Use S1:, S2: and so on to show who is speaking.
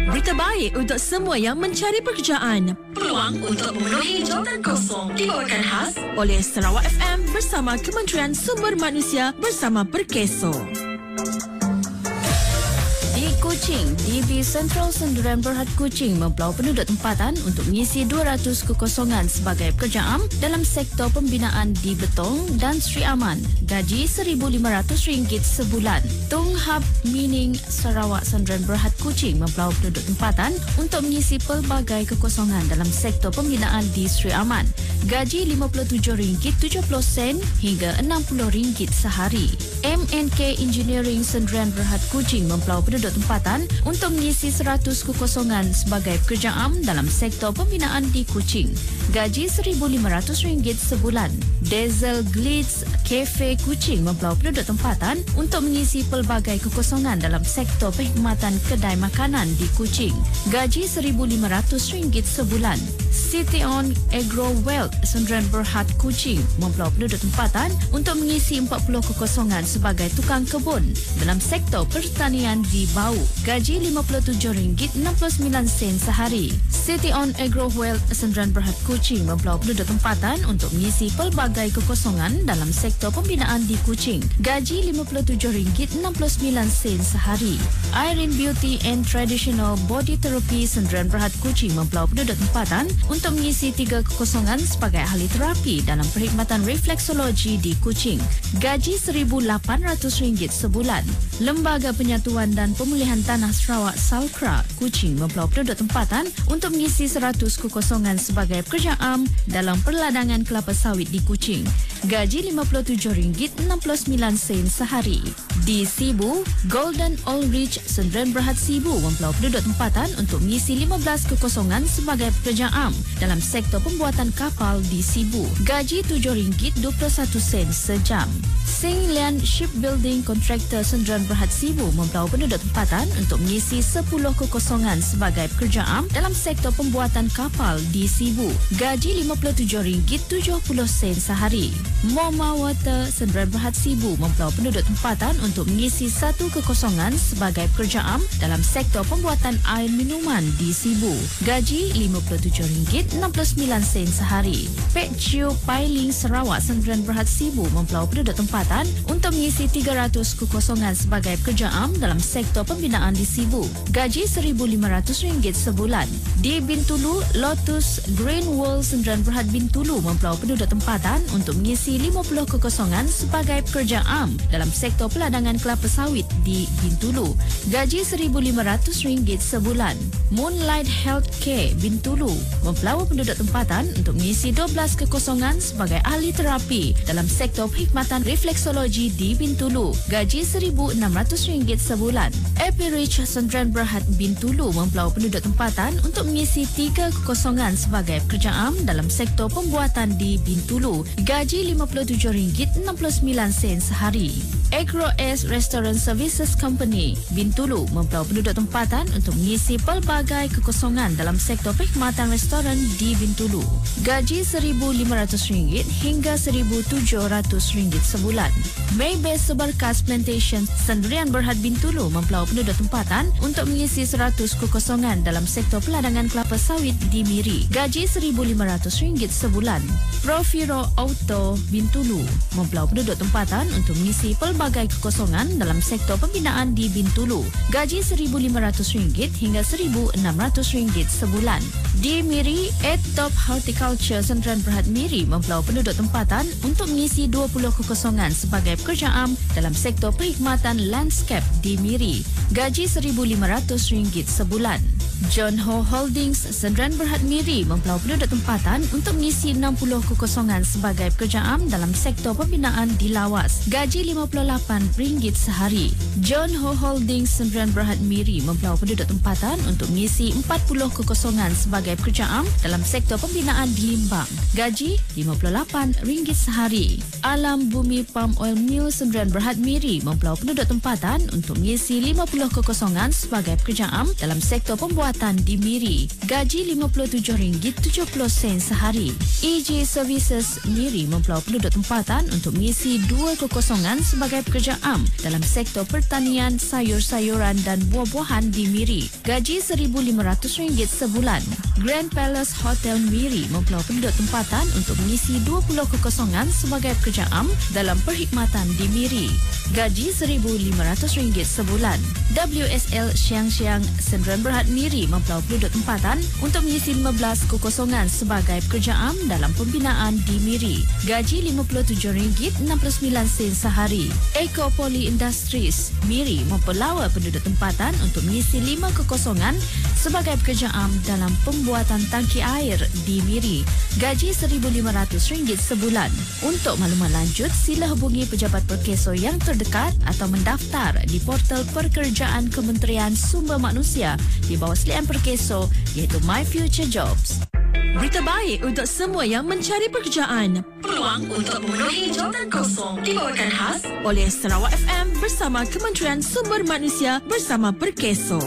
S1: Berita baik untuk semua yang mencari pekerjaan. Peluang untuk memenuhi jawatan kosong dibawakan khas oleh Sarawak FM bersama Kementerian Sumber Manusia bersama Perkeso.
S2: Di Kuching, DB Sentral Sdn Bhd Kuching mempelau penduduk tempatan untuk mengisi 200 kekosongan sebagai pekerja am dalam sektor pembinaan di Betong dan Sri Aman. Gaji RM1,500 sebulan. Tung Hub Mining Sarawak Sdn Bhd Kuching mempelau penduduk tempatan untuk mengisi pelbagai kekosongan dalam sektor pembinaan di Sri Aman. Gaji RM57.70 hingga RM60 sehari. MNK Engineering Sdn Bhd Kuching mempelau penduduk tempatan untuk mengisi 100 kekosongan sebagai pekerja am dalam sektor pembinaan di Kuching. Gaji RM1,500 sebulan. Diesel Glitz Cafe Kuching mempelau penduduk tempatan untuk mengisi pelbagai kekosongan dalam sektor perkhidmatan kedai makanan di Kuching. Gaji RM1,500 sebulan. City On Agro Wealth Sdn Bhd Kuching mempelau penduduk tempatan untuk mengisi 40 kekosongan sebagai tukang kebun dalam sektor pertanian di Bau. Gaji RM57.69 sehari. City On Agro Wealth Sdn Bhd Kuching mempelau penduduk tempatan untuk mengisi pelbagai kekosongan dalam sektor pembinaan di Kuching. Gaji RM57.69 sehari. Irene Beauty and Traditional Body Therapy Sdn Bhd Kuching mempelau penduduk tempatan untuk mengisi 3 kekosongan sebagai ahli terapi dalam perkhidmatan refleksologi di Kuching. Gaji RM1,800 sebulan. Lembaga Penyatuan dan Pemulihan Tanah Sarawak Salkra Kuching mempelau penduduk tempatan untuk mengisi 100 kekosongan sebagai pekerja am dalam perladangan kelapa sawit di Kuching. Gaji RM57.69 sehari. Di Sibu, Golden Oil Ridge Sdn Bhd Sibu mempelau penduduk tempatan untuk mengisi 15 kekosongan sebagai pekerja am dalam sektor pembuatan kapal di Sibu. Gaji RM7.21 sejam. Sing Lian Shipbuilding Contractor Sdn Bhd Sibu mempelau penduduk tempatan untuk mengisi 10 kekosongan sebagai pekerja am dalam sektor pembuatan kapal di Sibu. Gaji RM57.70 sehari. Moma Water Sdn Bhd Sibu mempelau penduduk tempatan untuk mengisi 1 kekosongan sebagai pekerja am dalam sektor pembuatan air minuman di Sibu. Gaji RM57.69 sehari. Pek Chiu Pailing Sarawak Sdn Bhd Sibu mempelau penduduk tempatan untuk mengisi 300 kekosongan sebagai pekerja am dalam sektor pembinaan di Sibu. Gaji RM1,500 sebulan. Di Bintulu, Lotus Green World Sdn Bhd Bintulu mempelau penduduk tempatan untuk mengisi 50 kekosongan sebagai pekerja am dalam sektor peladangan kelapa sawit di Bintulu. Gaji RM1,500 sebulan. Moonlight Healthcare Bintulu mempelau penduduk tempatan untuk mengisi 12 kekosongan sebagai ahli terapi dalam sektor perkhidmatan refleksologi di Bintulu. Gaji RM1,600 sebulan. Epirich Sdn Bhd Bintulu mempelau penduduk tempatan untuk mengisi 3 kekosongan sebagai pekerja am dalam sektor pembuatan di Bintulu. Gaji RM57.69 sehari. Agro S Restaurant Services Company Bintulu mempelau penduduk tempatan untuk mengisi pelbagai kekosongan dalam sektor perkhidmatan restoran di Bintulu. Gaji RM1,500 hingga RM1,700 sebulan. Maybest Seberkas Plantation Sdn Bhd Bintulu mempelau penduduk tempatan untuk mengisi 100 kekosongan dalam sektor peladangan kelapa sawit di Miri. Gaji RM1,500 sebulan. Profiro Auto Bintulu mempelau penduduk tempatan untuk mengisi pelbagai kekosongan dalam sektor pembinaan di Bintulu. Gaji RM1,500 hingga RM1,600 sebulan. Di Miri, Top Horticulture Sdn Bhd Miri mempelau penduduk tempatan untuk mengisi 20 kekosongan sebagai pekerja am dalam sektor perkhidmatan landscape di Miri. Gaji RM1,500 sebulan. John Ho Holdings Sdn Bhd Miri mempelau penduduk tempatan untuk mengisi 60 kekosongan sebagai pekerja am dalam sektor pembinaan di Lawas. Gaji RM58 sehari. John Ho Holdings Sdn Bhd Miri mempelau penduduk tempatan untuk mengisi 40 kekosongan sebagai pekerja am dalam sektor pembinaan di Limbang. Gaji RM58 sehari. Alam Bumi Palm Oil Mill Sdn Bhd Miri mempelau penduduk tempatan untuk mengisi 50 kekosongan sebagai pekerja am dalam sektor pembuatan pembuatan di Miri. Gaji RM57.70 sehari. EJ Services Miri mempelau penduduk tempatan untuk mengisi 2 kekosongan sebagai pekerja am dalam sektor pertanian, sayur-sayuran dan buah-buahan di Miri. Gaji RM1,500 sebulan. Grand Palace Hotel Miri mempelau penduduk tempatan untuk mengisi 20 kekosongan sebagai pekerja am dalam perkhidmatan di Miri. Gaji RM1,500 sebulan. WSL Siang-Siang Sdn Bhd Miri mempelau penduduk tempatan untuk mengisi 15 kekosongan sebagai pekerja am dalam pembinaan di Miri. Gaji RM57.69 sehari. Eco Poly Industries Miri mempelawa penduduk tempatan untuk mengisi 5 kekosongan sebagai pekerja am dalam pembuatan tangki air di Miri. Gaji RM1,500 sebulan. Untuk maklumat lanjut, sila hubungi pejabat Perkeso yang terdekat atau mendaftar di portal pekerjaan Kementerian Sumber Manusia di bawah selian Perkeso iaitu My Future Jobs.
S1: Berita baik untuk semua yang mencari pekerjaan. Peluang untuk memenuhi jawatan kosong dibawakan khas oleh Sarawak FM bersama Kementerian Sumber Manusia bersama Perkeso.